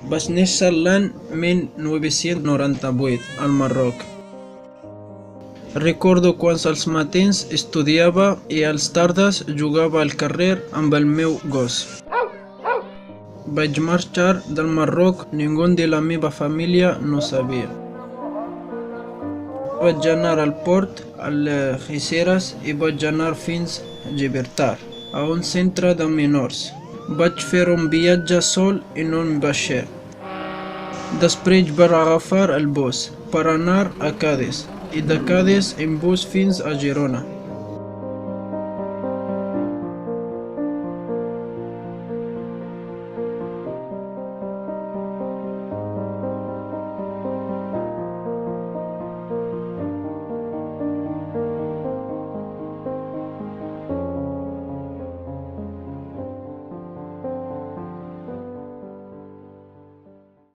Vaig néixer l'any 1998 al Marroc. Recordo quan als matins estudiava i als tardes jugava al carrer amb el meu gos. Vaig marxar del Marroc, ningú de la meva família no sabia. Vaig anar al port, a Algeciras, i vaig anar fins a Gibraltar, a un centre de menors. Vaig fer un viatge sol en un vaixell. Després vaig agafar el bus per anar a Càdiz, i de Càdiz en bus fins a Girona.